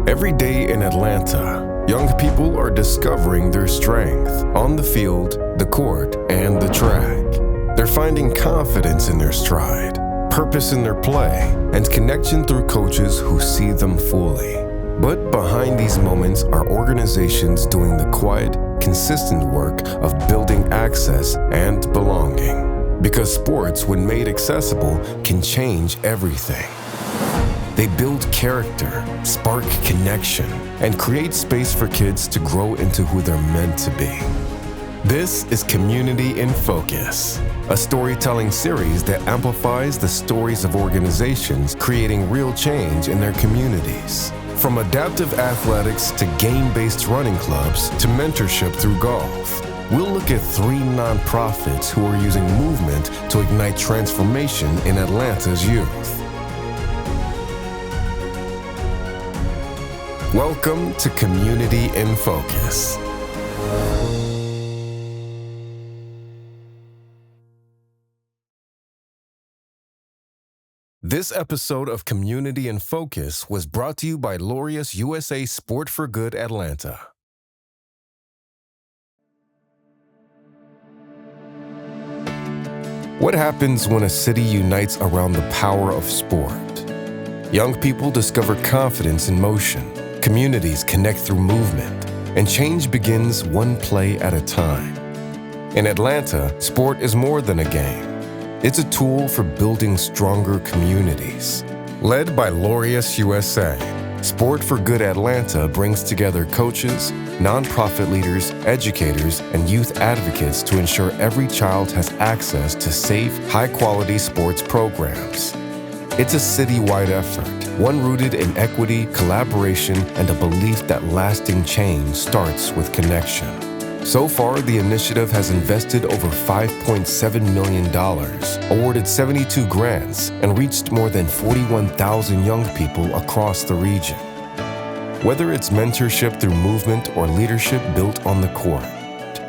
Every day in Atlanta, young people are discovering their strength on the field, the court, and the track. They're finding confidence in their stride, purpose in their play, and connection through coaches who see them fully. But behind these moments are organizations doing the quiet, consistent work of building access and belonging. Because sports, when made accessible, can change everything. They build character, spark connection, and create space for kids to grow into who they're meant to be. This is Community in Focus, a storytelling series that amplifies the stories of organizations creating real change in their communities. From adaptive athletics to game-based running clubs to mentorship through golf, we'll look at 3 nonprofits who are using movement to ignite transformation in Atlanta's youth. Welcome to Community in Focus. This episode of Community in Focus was brought to you by Laureus USA Sport for Good Atlanta. What happens when a city unites around the power of sport? Young people discover confidence in motion, communities connect through movement, and change begins one play at a time. In Atlanta, sport is more than a game. It's a tool for building stronger communities. Led by Laureus USA, Sport for Good Atlanta brings together coaches, nonprofit leaders, educators, and youth advocates to ensure every child has access to safe, high-quality sports programs. It's a citywide effort, one rooted in equity, collaboration, and a belief that lasting change starts with connection. So far, the initiative has invested over $5.7 million, awarded 72 grants, and reached more than 41,000 young people across the region. Whether it's mentorship through movement or leadership built on the court,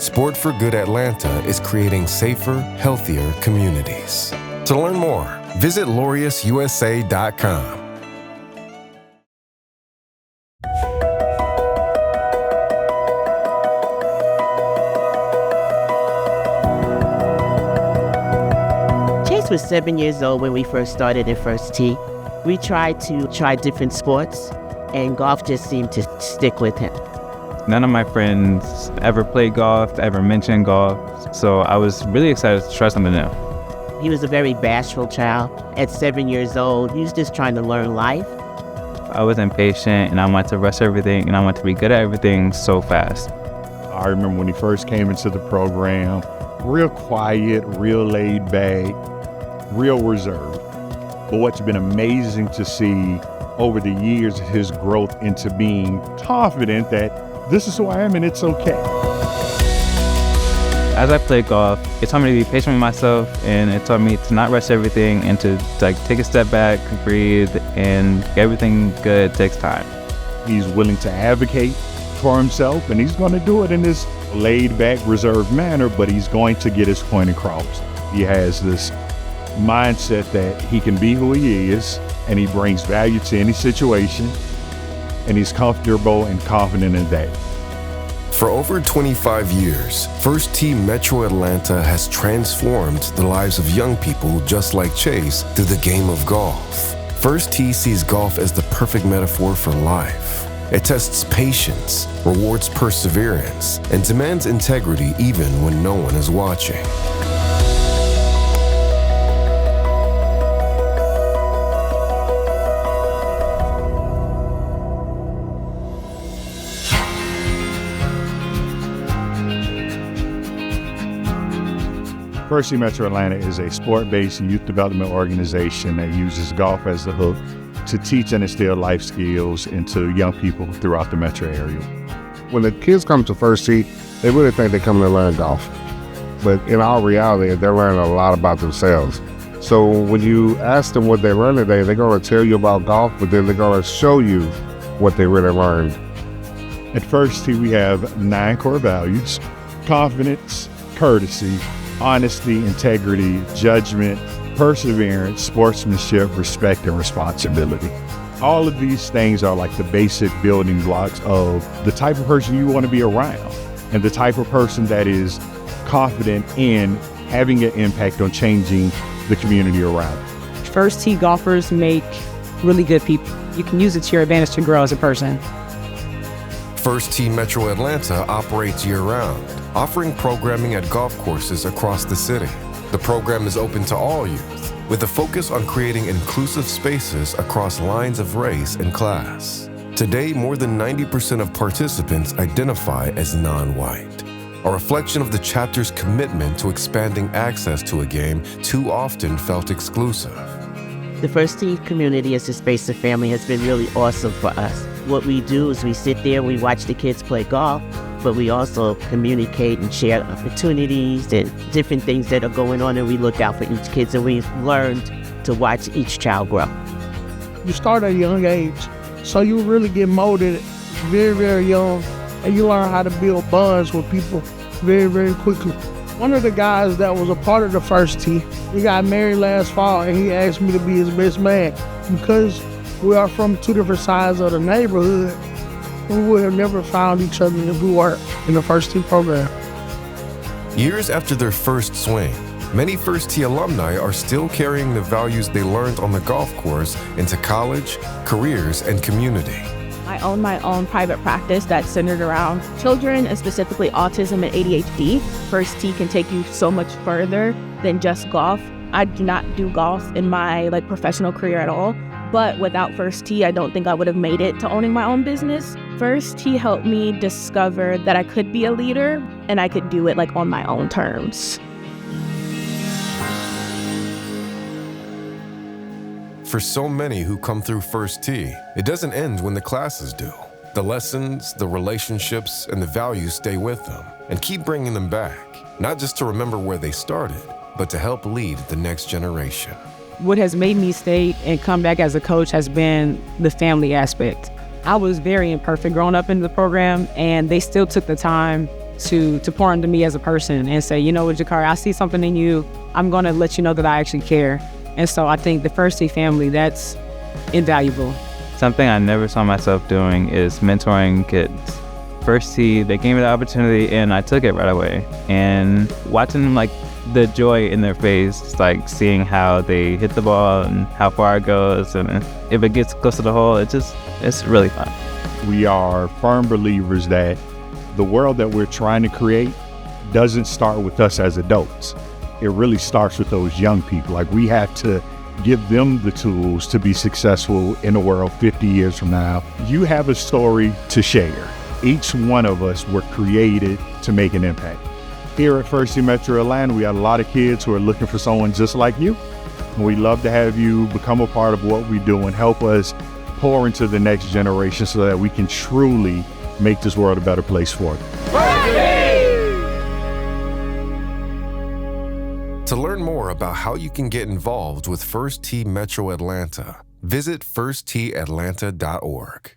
Sport for Good Atlanta is creating safer, healthier communities. To learn more, visit LaureusUSA.com. Was 7 years old when we first started at First Tee. We tried to try different sports, and golf just seemed to stick with him. None of my friends ever played golf, ever mentioned golf, so I was really excited to try something new. He was a very bashful child. At 7 years old, he was just trying to learn life. I was impatient, and I wanted to rush everything, and I wanted to be good at everything so fast. I remember when he first came into the program, real quiet, real laid back, real reserved. But what's been amazing to see over the years is his growth into being confident that this is who I am and it's okay. As I played golf, it taught me to be patient with myself, and it taught me to not rush everything and to take a step back, breathe, and everything good takes time. He's willing to advocate for himself, and he's going to do it in this laid back, reserved manner, but he's going to get his point across. He has this mindset that he can be who he is, and he brings value to any situation, and he's comfortable and confident in that. For over 25 years, First Tee Metro Atlanta has transformed the lives of young people just like Chase through the game of golf. First Tee sees golf as the perfect metaphor for life. It tests patience, rewards perseverance, and demands integrity even when no one is watching. First Tee Metro Atlanta is a sport-based youth development organization that uses golf as the hook to teach and instill life skills into young people throughout the metro area. When the kids come to First Tee, they really think they're coming to learn golf. But in all reality, they're learning a lot about themselves. So when you ask them what they learned today, they're going to tell you about golf, but then they're going to show you what they really learned. At First Tee, we have 9 core values: confidence, courtesy, honesty, integrity, judgment, perseverance, sportsmanship, respect, and responsibility. All of these things are like the basic building blocks of the type of person you want to be around and the type of person that is confident in having an impact on changing the community around. First tee golfers make really good people. You can use it to your advantage to grow as a person. First Tee Metro Atlanta operates year-round, offering programming at golf courses across the city. The program is open to all youth, with a focus on creating inclusive spaces across lines of race and class. Today, more than 90% of participants identify as non-white, a reflection of the chapter's commitment to expanding access to a game too often felt exclusive. The First Tee community as a space of family has been really awesome for us. What we do is we sit there, we watch the kids play golf, but we also communicate and share opportunities and different things that are going on, and we look out for each kid, and we've learned to watch each child grow. You start at a young age, so you really get molded very, very young, and you learn how to build bonds with people very, very quickly. One of the guys that was a part of the First Tee, he got married last fall, and he asked me to be his best man. Because we are from two different sides of the neighborhood, we would have never found each other if we weren't in the First Tee program. Years after their first swing, many First Tee alumni are still carrying the values they learned on the golf course into college, careers, and community. I own my own private practice that's centered around children, and specifically autism and ADHD. First Tee can take you so much further than just golf. I do not do golf in my professional career at all, but without First Tee, I don't think I would have made it to owning my own business. First Tee helped me discover that I could be a leader and I could do it on my own terms. For so many who come through First Tee, it doesn't end when the classes do. The lessons, the relationships, and the values stay with them and keep bringing them back, not just to remember where they started, but to help lead the next generation. What has made me stay and come back as a coach has been the family aspect. I was very imperfect growing up in the program, and they still took the time to pour into me as a person and say, you know what, Jakari, I see something in you. I'm going to let you know that I actually care. And so I think the First Tee family, that's invaluable. Something I never saw myself doing is mentoring kids. First Tee, they gave me the opportunity and I took it right away. And watching them, the joy in their face, seeing how they hit the ball and how far it goes, and if it gets close to the hole, it's really fun. We are firm believers that the world that we're trying to create doesn't start with us as adults. It really starts with those young people. We have to give them the tools to be successful in the world 50 years from now. You have a story to share. Each one of us were created to make an impact. Here at First Tee Metro Atlanta, we got a lot of kids who are looking for someone just like you. And we'd love to have you become a part of what we do and help us pour into the next generation so that we can truly make this world a better place for them. To learn more about how you can get involved with First Tee Metro Atlanta, visit firstteeatlanta.org.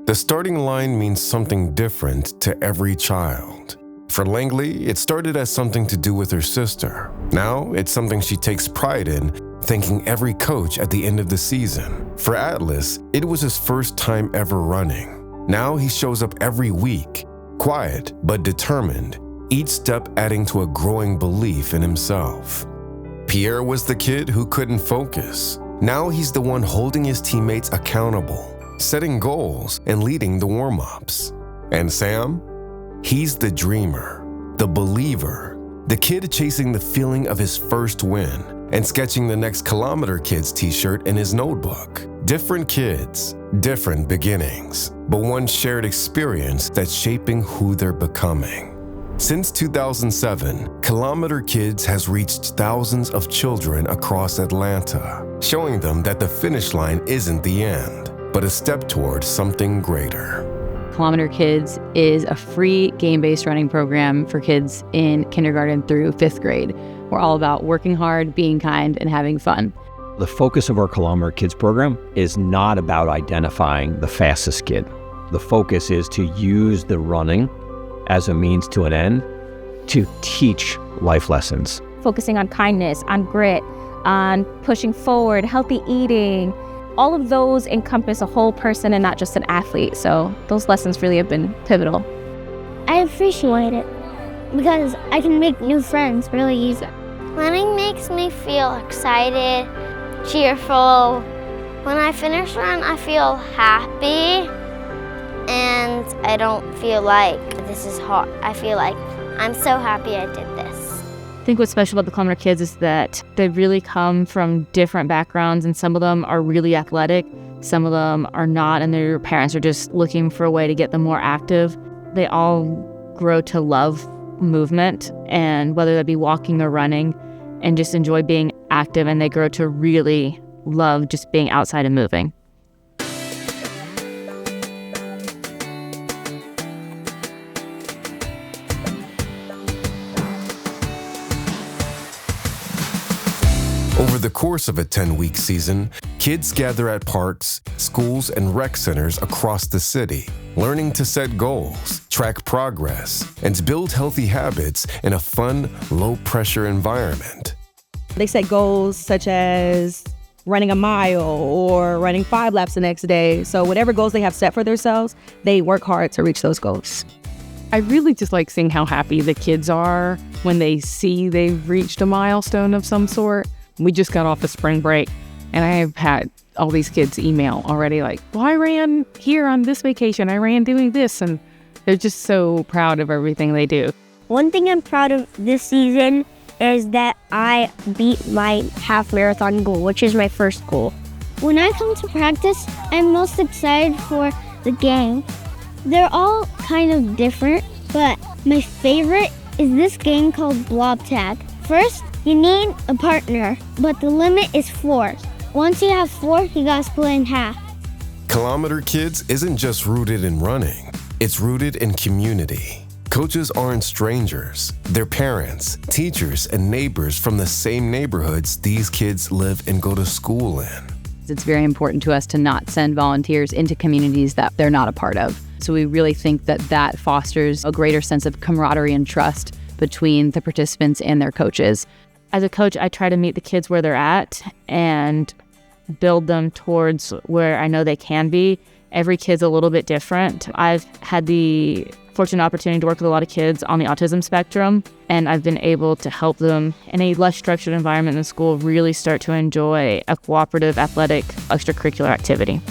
The starting line means something different to every child. For Langley, it started as something to do with her sister. Now, it's something she takes pride in, thanking every coach at the end of the season. For Atlas, it was his first time ever running. Now he shows up every week, quiet but determined, each step adding to a growing belief in himself. Pierre was the kid who couldn't focus. Now he's the one holding his teammates accountable, setting goals and leading the warm-ups. And Sam? He's the dreamer, the believer, the kid chasing the feeling of his first win and sketching the next Kilometer Kids t-shirt in his notebook. Different kids, different beginnings, but one shared experience that's shaping who they're becoming. Since 2007, Kilometer Kids has reached thousands of children across Atlanta, showing them that the finish line isn't the end, but a step towards something greater. Kilometer Kids is a free game-based running program for kids in kindergarten through 5th grade. We're all about working hard, being kind, and having fun. The focus of our Kilometer Kids program is not about identifying the fastest kid. The focus is to use the running as a means to an end to teach life lessons. Focusing on kindness, on grit, on pushing forward, healthy eating. All of those encompass a whole person and not just an athlete. So those lessons really have been pivotal. I appreciate it because I can make new friends really easy. Running makes me feel excited, cheerful. When I finish run, I feel happy and I don't feel like this is hard. I feel like I'm so happy I did this. I think what's special about the Kilometer Kids is that they really come from different backgrounds, and some of them are really athletic, some of them are not, and their parents are just looking for a way to get them more active. They all grow to love movement, and whether that be walking or running, and just enjoy being active, and they grow to really love just being outside and moving. Over the course of a 10-week season, kids gather at parks, schools, and rec centers across the city, learning to set goals, track progress, and build healthy habits in a fun, low-pressure environment. They set goals such as running a mile or running 5 laps the next day. So whatever goals they have set for themselves, they work hard to reach those goals. I really just like seeing how happy the kids are when they see they've reached a milestone of some sort. We just got off a spring break, and I have had all these kids email already like, well, I ran here on this vacation. I ran doing this, and they're just so proud of everything they do. One thing I'm proud of this season is that I beat my half marathon goal, which is my first goal. When I come to practice, I'm most excited for the game. They're all kind of different, but my favorite is this game called Blob Tag. First, you need a partner, but the limit is 4. Once you have 4, you gotta split in half. Kilometer Kids isn't just rooted in running, it's rooted in community. Coaches aren't strangers. They're parents, teachers, and neighbors from the same neighborhoods these kids live and go to school in. It's very important to us to not send volunteers into communities that they're not a part of. So we really think that that fosters a greater sense of camaraderie and trust between the participants and their coaches. As a coach, I try to meet the kids where they're at and build them towards where I know they can be. Every kid's a little bit different. I've had the fortunate opportunity to work with a lot of kids on the autism spectrum, and I've been able to help them in a less structured environment in school really start to enjoy a cooperative, athletic, extracurricular activity.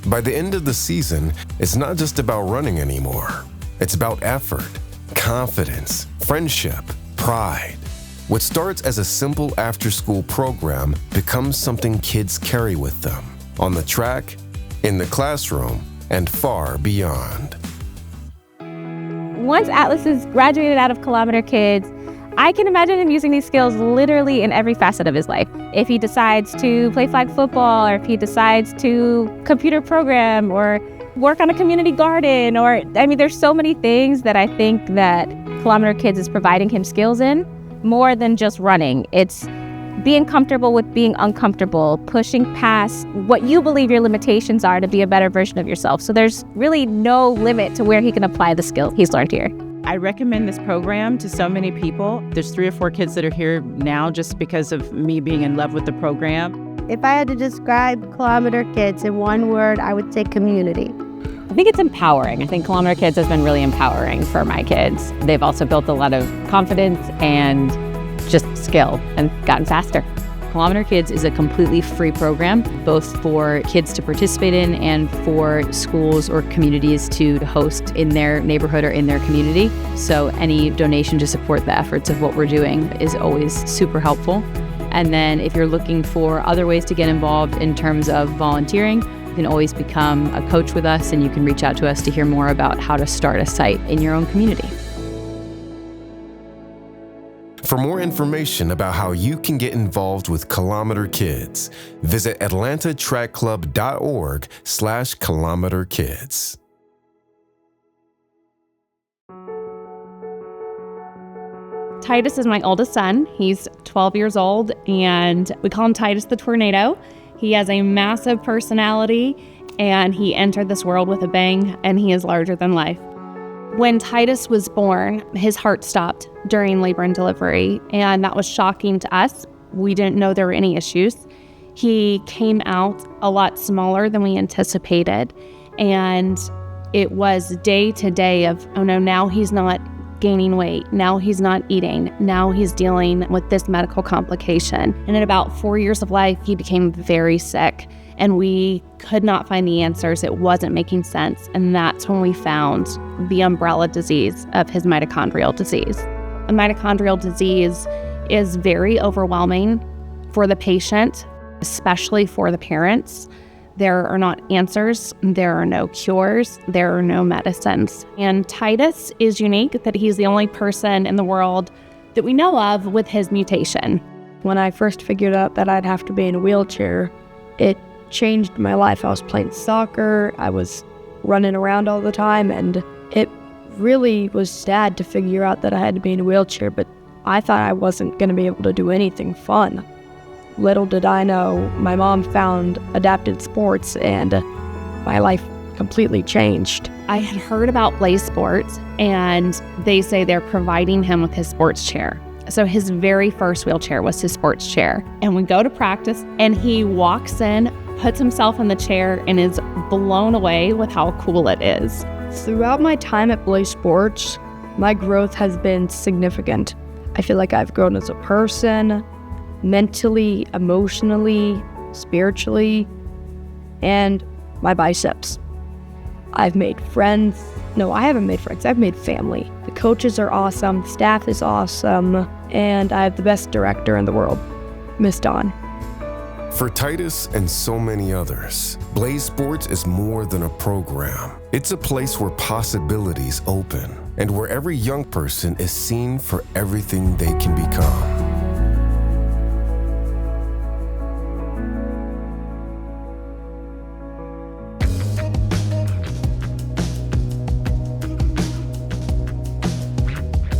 By the end of the season, it's not just about running anymore. It's about effort, confidence, friendship, pride. What starts as a simple after-school program becomes something kids carry with them, on the track, in the classroom, and far beyond. Once Atlas is graduated out of Kilometer Kids, I can imagine him using these skills literally in every facet of his life. If he decides to play flag football, or if he decides to computer program, or work on a community garden, there's so many things that I think that Kilometer Kids is providing him skills in, more than just running. It's being comfortable with being uncomfortable, pushing past what you believe your limitations are to be a better version of yourself. So there's really no limit to where he can apply the skill he's learned here. I recommend this program to so many people. There's 3 or 4 kids that are here now just because of me being in love with the program. If I had to describe Kilometer Kids in one word, I would say community. I think it's empowering. I think Kilometer Kids has been really empowering for my kids. They've also built a lot of confidence and just skill and gotten faster. Kilometer Kids is a completely free program, both for kids to participate in and for schools or communities to host in their neighborhood or in their community. So any donation to support the efforts of what we're doing is always super helpful. And then if you're looking for other ways to get involved in terms of volunteering, you can always become a coach with us, and you can reach out to us to hear more about how to start a site in your own community. For more information about how you can get involved with Kilometer Kids, visit atlantatrackclub.org/kilometerkids. Titus is my oldest son. He's 12 years old, and we call him Titus the Tornado. He has a massive personality, and he entered this world with a bang, and he is larger than life. When Titus was born, his heart stopped during labor and delivery, and that was shocking to us. we didn't know there were any issues. He came out a lot smaller than we anticipated. And it was day to day of, oh no, now he's not gaining weight. Now he's not eating. Now he's dealing with this medical complication. And in about 4 years of life, he became very sick. And we could not find the answers. It wasn't making sense. And that's when we found the umbrella disease of his mitochondrial disease. A mitochondrial disease is very overwhelming for the patient, especially for the parents. There are not answers. There are no cures. There are no medicines. And Titus is unique that he's the only person in the world that we know of with his mutation. When I first figured out that I'd have to be in a wheelchair, it changed my life. I was playing soccer, I was running around all the time, and it really was sad to figure out that I had to be in a wheelchair, but I thought I wasn't going to be able to do anything fun. Little did I know, my mom found adapted sports and my life completely changed. I had heard about BlazeSports, and they say they're providing him with his sports chair. So his very first wheelchair was his sports chair. And we go to practice, and he walks in, puts himself in the chair, and is blown away with how cool it is. Throughout my time at BlazeSports, my growth has been significant. I feel like I've grown as a person, mentally, emotionally, spiritually, and my biceps. I've made friends. No, I haven't made friends. I've made family. The coaches are awesome. The staff is awesome. And I have the best director in the world, Miss Dawn. For Titus and so many others, BlazeSports is more than a program. It's a place where possibilities open and where every young person is seen for everything they can become.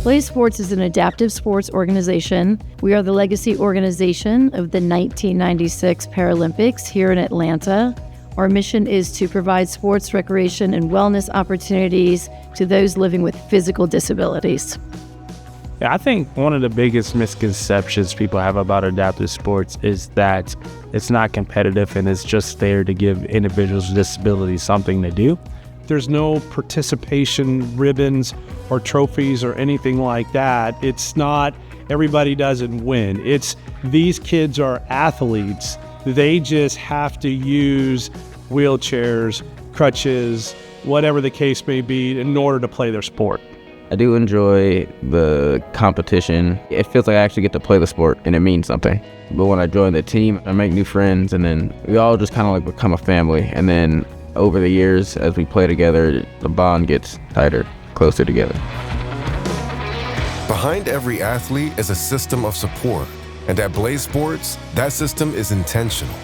BlazeSports is an adaptive sports organization. We are the legacy organization of the 1996 Paralympics here in Atlanta. Our mission is to provide sports, recreation, and wellness opportunities to those living with physical disabilities. Yeah, I think one of the biggest misconceptions people have about adaptive sports is that it's not competitive and it's just there to give individuals with disabilities something to do. There's no participation ribbons or trophies or anything like that. It's not everybody doesn't win. It's these kids are athletes. They just have to use wheelchairs, crutches, whatever the case may be in order to play their sport. I do enjoy the competition. It feels like I actually get to play the sport and it means something. But when I join the team, I make new friends and then we all just kind of like become a family. And then over the years, as we play together, the bond gets tighter, closer together. Behind every athlete is a system of support. And at BlazeSports, that system is intentional.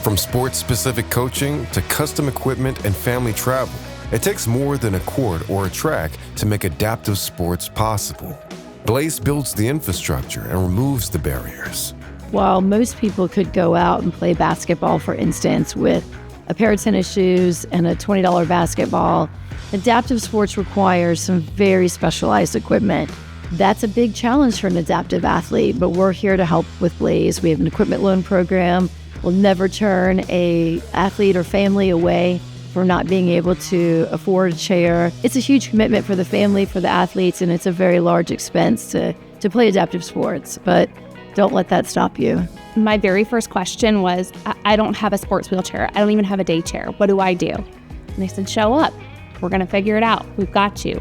From sports-specific coaching to custom equipment and family travel, it takes more than a court or a track to make adaptive sports possible. Blaze builds the infrastructure and removes the barriers. While most people could go out and play basketball, for instance, with a pair of tennis shoes and a $20 basketball, adaptive sports requires some very specialized equipment. That's a big challenge for an adaptive athlete, but we're here to help with Blaze. We have an equipment loan program. We'll never turn an athlete or family away for not being able to afford a chair. It's a huge commitment for the family, for the athletes, and it's a very large expense to play adaptive sports, but don't let that stop you. My very first question was, I don't have a sports wheelchair. I don't even have a day chair. What do I do? And they said, show up. We're going to figure it out. We've got you.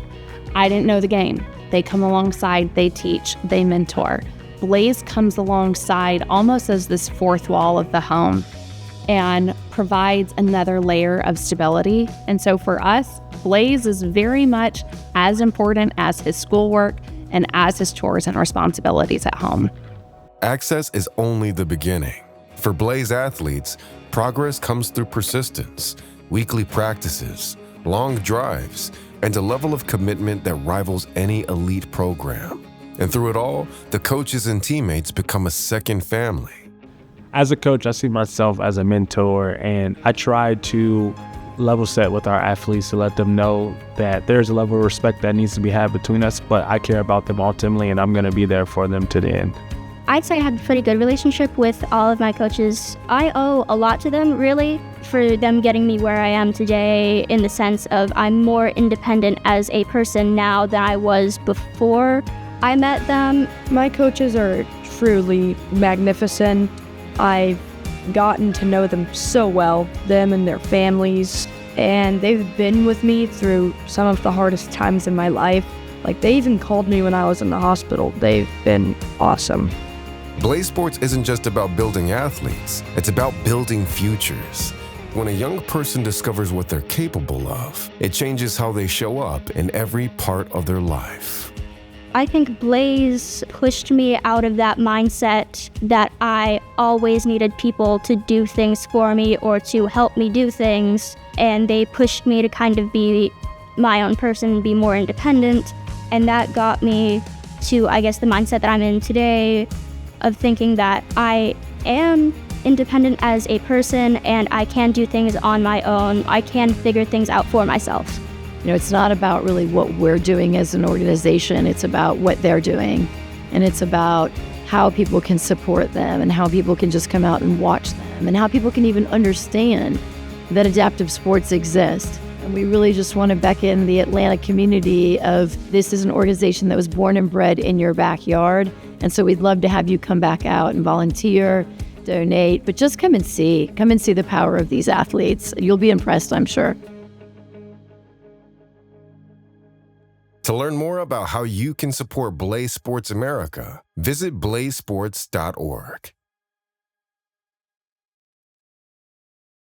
I didn't know the game. They come alongside, they teach, they mentor. Blaze comes alongside almost as this fourth wall of the home and provides another layer of stability. And so for us, Blaze is very much as important as his schoolwork and as his chores and responsibilities at home. Access is only the beginning. For Blaze athletes, progress comes through persistence, weekly practices, long drives, and a level of commitment that rivals any elite program. And through it all, the coaches and teammates become a second family. As a coach, I see myself as a mentor, and I try to level set with our athletes to let them know that there's a level of respect that needs to be had between us, but I care about them ultimately, and I'm going to be there for them to the end. I'd say I have a pretty good relationship with all of my coaches. I owe a lot to them, really, for them getting me where I am today, in the sense of I'm more independent as a person now than I was before I met them. My coaches are truly magnificent. I've gotten to know them so well, them and their families, and they've been with me through some of the hardest times in my life. Like, they even called me when I was in the hospital. They've been awesome. Blaze Sports isn't just about building athletes, it's about building futures. When a young person discovers what they're capable of, it changes how they show up in every part of their life. I think Blaze pushed me out of that mindset that I always needed people to do things for me or to help me do things, and they pushed me to kind of be my own person, be more independent, and that got me to, I guess, the mindset that I'm in today, of thinking that I am independent as a person and I can do things on my own. I can figure things out for myself. You know, it's not about really what we're doing as an organization. It's about what they're doing. And it's about how people can support them and how people can just come out and watch them and how people can even understand that adaptive sports exist. And we really just want to beckon the Atlanta community of, this is an organization that was born and bred in your backyard. And so we'd love to have you come back out and volunteer, donate, but just come and see the power of these athletes. You'll be impressed, I'm sure. To learn more about how you can support BlazeSports America, visit blazesports.org.